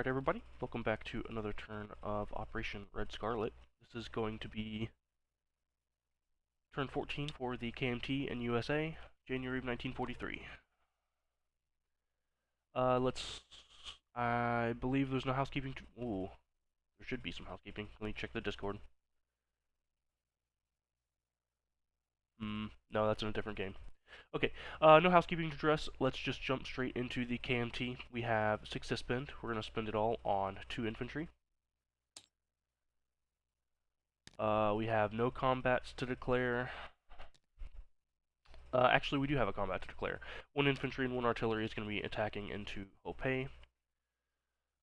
Alright everybody, welcome back to another turn of Operation Red Scarlet. This is going to be turn 14 for the KMT and USA, January of 1943. I believe there's no housekeeping ooh, there should be some housekeeping. Let me check the Discord. No, that's in a different game. Okay, no housekeeping to address. Let's just jump straight into the KMT. We have 6 to spend. We're going to spend it all on 2 infantry. We have no combats to declare. Actually, we do have a combat to declare. 1 infantry and 1 artillery is going to be attacking into Hope.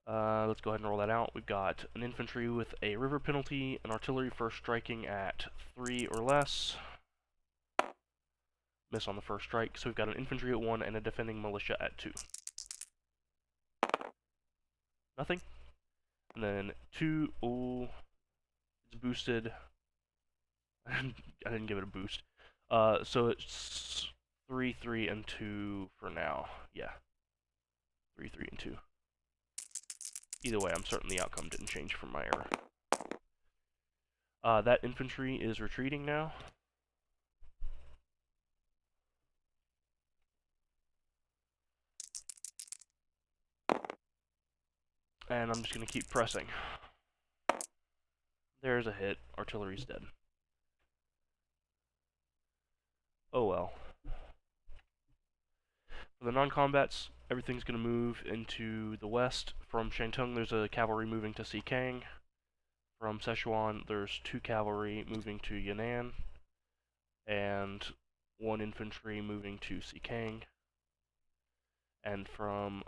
Let's go ahead and roll that out. We've got an infantry with a river penalty, an artillery first striking at 3 or less. Miss on the first strike, so we've got an infantry at 1 and a defending militia at 2. Nothing. And then 2, it's boosted. I didn't give it a boost. So it's 3, 3, and 2 for now. Yeah. 3, 3, and 2. Either way, I'm certain the outcome didn't change from my error. That infantry is retreating now. And I'm just going to keep pressing. There's a hit. Artillery's dead. Oh well. For the non-combats, everything's going to move into the west. From Shantung, there's a cavalry moving to Sikang. From Sichuan, there's 2 cavalry moving to Yan'an. And 1 infantry moving to Sikang. And from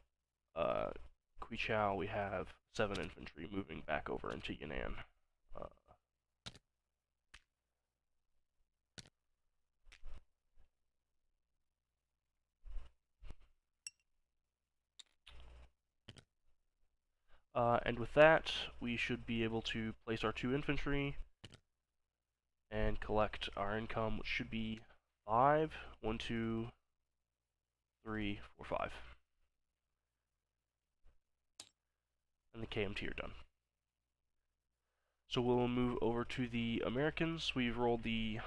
Quichao, we have 7 infantry moving back over into Yan'an. And with that, we should be able to place our 2 infantry and collect our income, which should be 5. 1, 2, 3, 4, 5. And the KMT are done. So we'll move over to the Americans. We've rolled the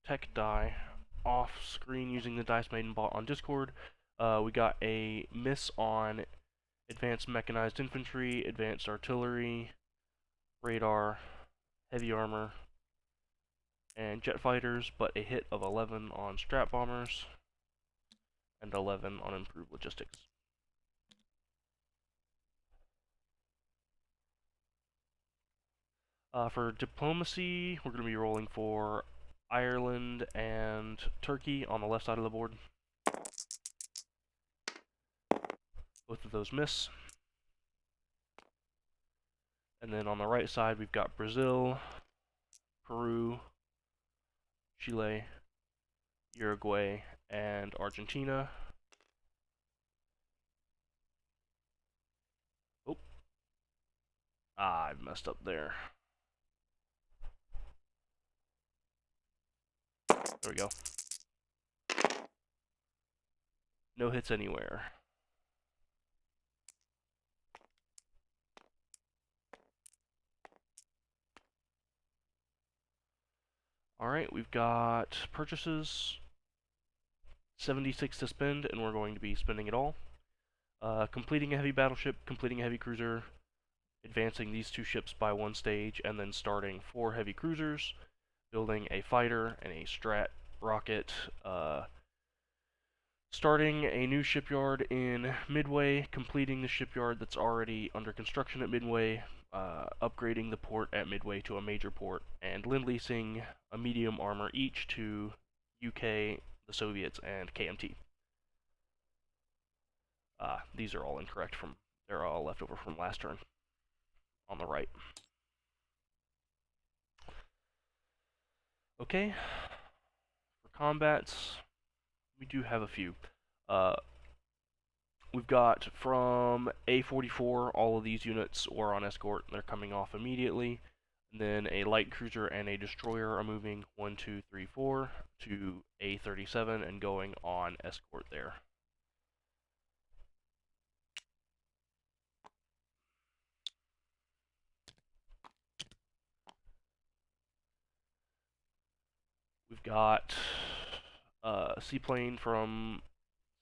tech die off screen using the Dice Maiden bot on Discord. We got a miss on advanced mechanized infantry, advanced artillery, radar, heavy armor, and jet fighters, but a hit of 11 on strat bombers, and 11 on improved logistics. For diplomacy, we're going to be rolling for Ireland and Turkey on the left side of the board. Both of those miss. And then on the right side, we've got Brazil, Peru, Chile, Uruguay, and Argentina. Oh. I messed up there. There we go. No hits anywhere. Alright, we've got purchases, 76 to spend, and we're going to be spending it all. Completing a heavy battleship, completing a heavy cruiser, advancing these 2 ships by 1 stage, and then starting 4 heavy cruisers, building a fighter and a strat rocket, starting a new shipyard in Midway, completing the shipyard that's already under construction at Midway, upgrading the port at Midway to a major port, and lend-leasing a medium armor each to UK, the Soviets, and KMT. These are all incorrect they're all left over from last turn on the right. Okay, for combats, we do have a few. We've got from A44, all of these units are on escort, they're coming off immediately. And then a light cruiser and a destroyer are moving 1, 2, 3, 4 to A37 and going on escort there. got a seaplane from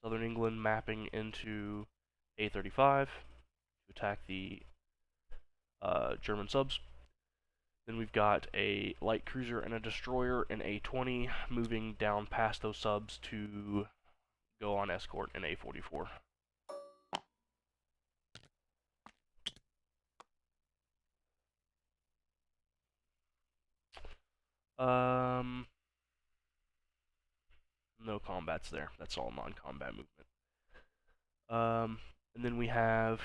southern England mapping into A35 to attack the German subs. Then we've got a light cruiser and a destroyer in A20 moving down past those subs to go on escort in A44. No combats there. That's all non-combat movement. And then we have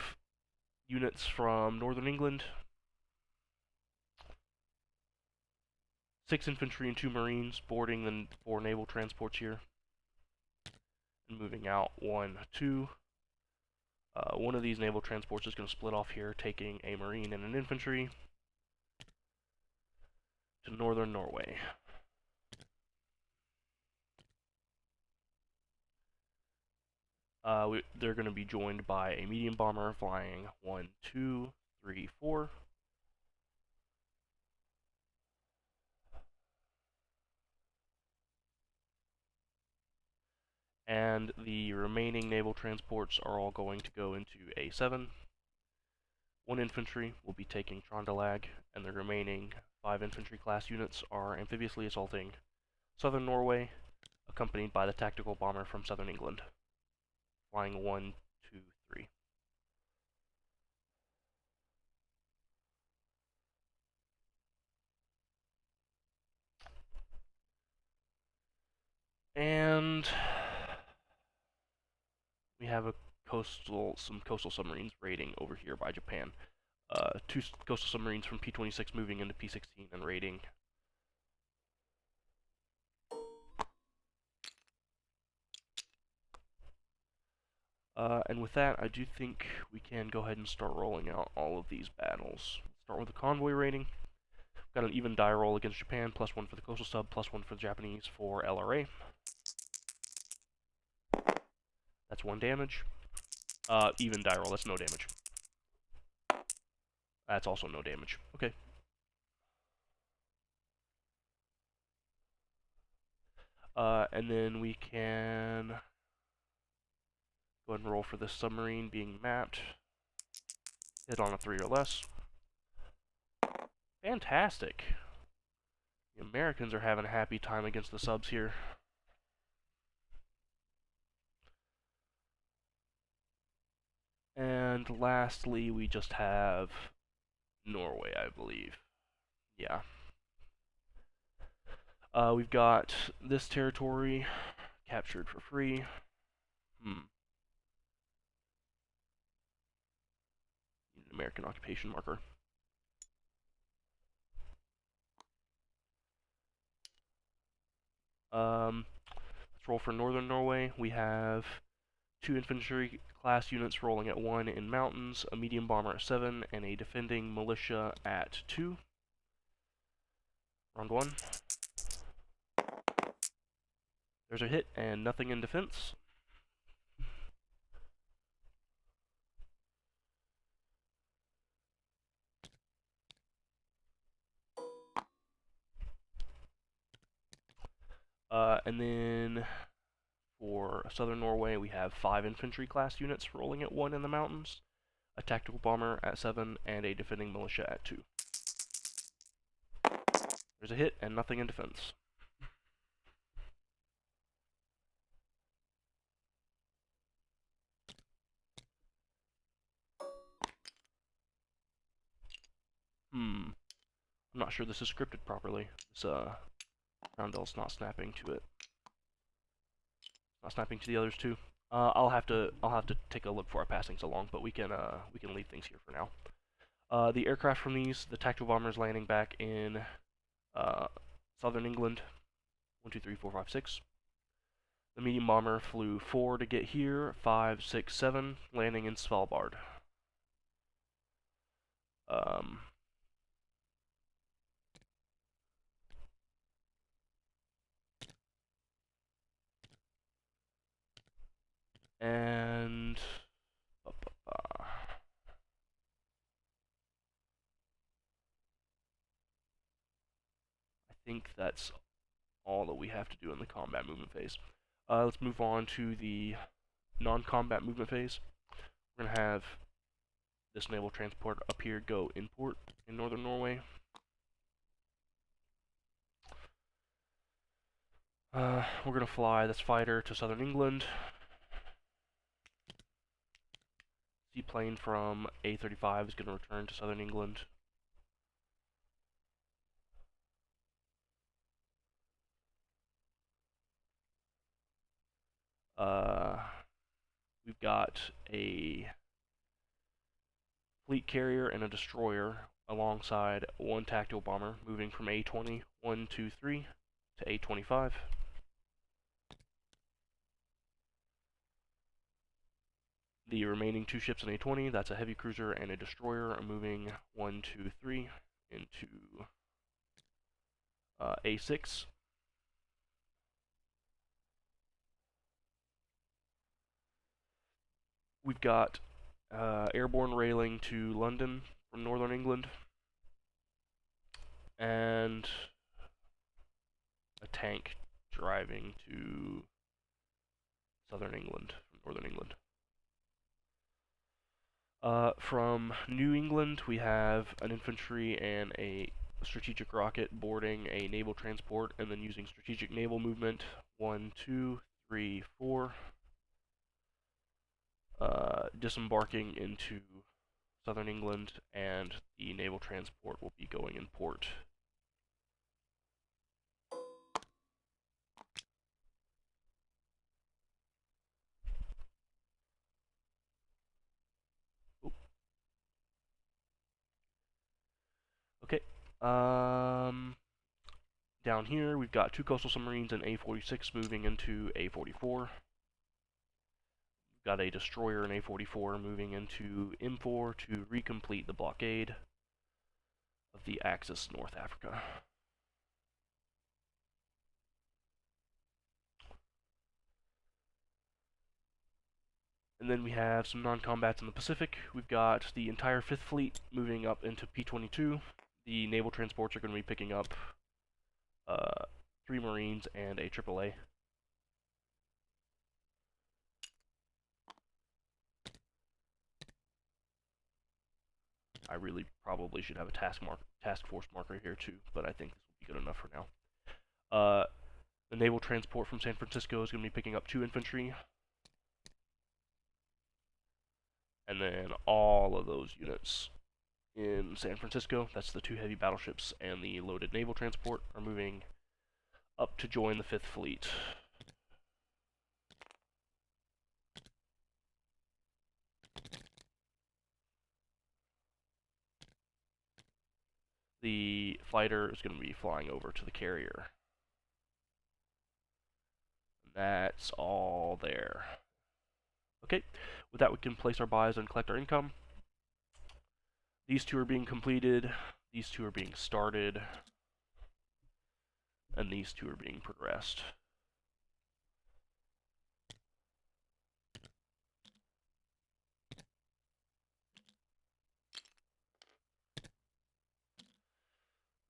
units from Northern England. 6 infantry and 2 marines boarding the 4 naval transports here. And moving out 1, 2. One of these naval transports is going to split off here, taking a marine and an infantry to northern Norway. They're going to be joined by a medium bomber flying 1, 2, 3, 4. And the remaining naval transports are all going to go into A7. 1 infantry will be taking Trondelag, and the remaining 5 infantry class units are amphibiously assaulting southern Norway, accompanied by the tactical bomber from southern England, flying 1, 2, 3. And we have some coastal submarines raiding over here by Japan. 2 coastal submarines from P26 moving into P16 and raiding. And with that, I do think we can go ahead and start rolling out all of these battles. Start with the convoy raiding. Got an even die roll against Japan, +1 for the coastal sub, +1 for the Japanese for LRA. That's 1 damage. Even die roll, that's no damage. That's also no damage. Okay. And then we can go ahead and roll for this submarine being mapped. Hit on a 3 or less. Fantastic. The Americans are having a happy time against the subs here. And lastly, we just have Norway, I believe. Yeah. We've got this territory captured for free. Need an American occupation marker. Let's roll for northern Norway. We have 2 infantry class units rolling at 1 in mountains, a medium bomber at 7, and a defending militia at 2. Round 1. There's a hit and nothing in defense. And then for southern Norway, we have 5 infantry class units rolling at 1 in the mountains, a tactical bomber at 7, and a defending militia at 2. There's a hit and nothing in defense. I'm not sure this is scripted properly. This Roundel's not snapping to it. Not snapping to the others too. I'll have to take a look before our passing's along, but we can leave things here for now. The aircraft from these, the tactical bombers landing back in southern England. 1, 2, 3, 4, 5, 6. The medium bomber flew 4 to get here, 5, 6, 7, landing in Svalbard. And I think that's all that we have to do in the combat movement phase. Let's move on to the non-combat movement phase. We're going to have this naval transport up here go in port in northern Norway. We're going to fly this fighter to southern England. Seaplane from A35 is going to return to southern England. We've got a fleet carrier and a destroyer alongside one tactical bomber moving from A20, 1, 2, 3 to A25. The remaining two ships in A20, that's a heavy cruiser and a destroyer, are moving 1, 2, 3 into A6. We've got airborne railing to London from northern England, and a tank driving to southern England from northern England. From New England, we have an infantry and a strategic rocket boarding a naval transport and then using strategic naval movement 1, 2, 3, 4, disembarking into southern England, and the naval transport will be going in port. Okay. Down here, we've got two coastal submarines and A46 moving into A44. We've got a destroyer and A44 moving into M4 to recomplete the blockade of the Axis North Africa. And then we have some non-combats in the Pacific. We've got the entire 5th Fleet moving up into P22. The naval transports are going to be picking up 3 Marines and a AAA. I really probably should have a task force marker here too, but I think this will be good enough for now. The naval transport from San Francisco is going to be picking up 2 infantry. And then all of those units in San Francisco, that's the 2 heavy battleships and the loaded naval transport, are moving up to join the 5th Fleet. The fighter is going to be flying over to the carrier. That's all there. Okay, with that we can place our buys and collect our income. These 2 are being completed, these 2 are being started, and these 2 are being progressed.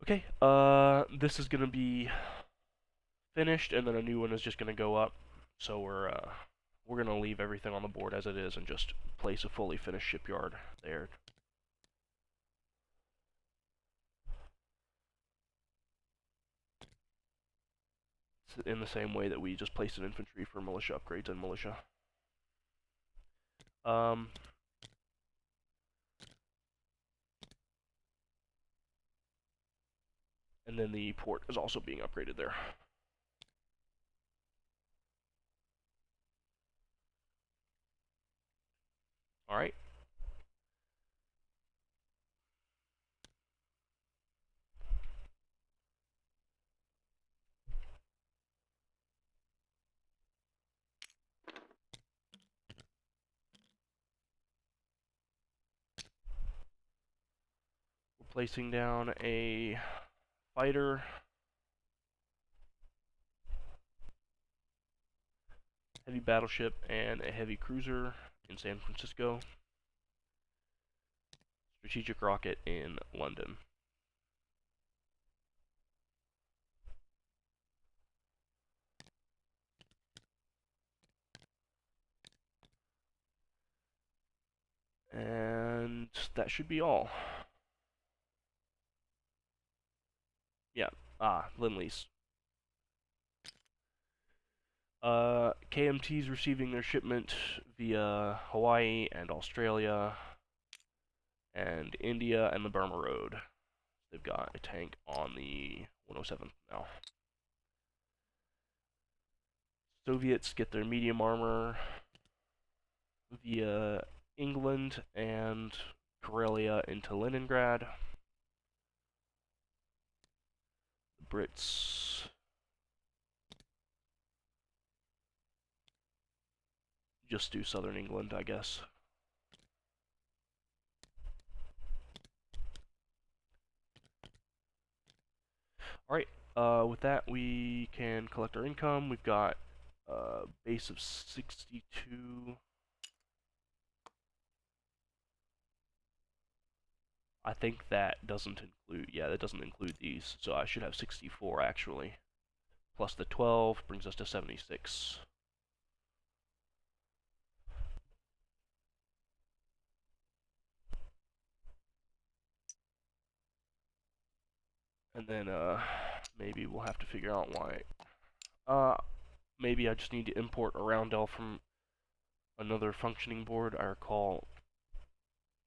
Okay, this is going to be finished, and then a new one is just going to go up. So we're going to leave everything on the board as it is and just place a fully finished shipyard there. In the same way that we just placed an infantry for militia upgrades and militia. And then the port is also being upgraded there. Alright. We're placing down a fighter, heavy battleship, and a heavy cruiser in San Francisco. Strategic rocket in London. And that should be all. Yeah, Lindley's. KMT's receiving their shipment via Hawaii and Australia and India and the Burma Road. They've got a tank on the 107th now. Soviets get their medium armor via England and Karelia into Leningrad. The Brits just do southern England, I guess. Alright, with that we can collect our income. We've got a base of 62. I think that doesn't include, yeah, that doesn't include these, so I should have 64 actually. Plus the 12 brings us to 76. And then, maybe we'll have to figure out why. Maybe I just need to import a roundel from another functioning board. I recall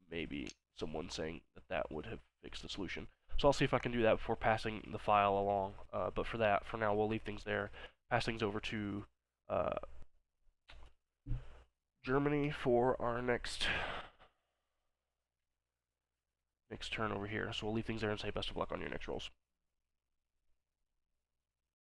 maybe someone saying that that would have fixed the solution. So I'll see if I can do that before passing the file along. But for now, we'll leave things there. Pass things over to Germany for our next turn over here. So we'll leave things there and say best of luck on your next rolls.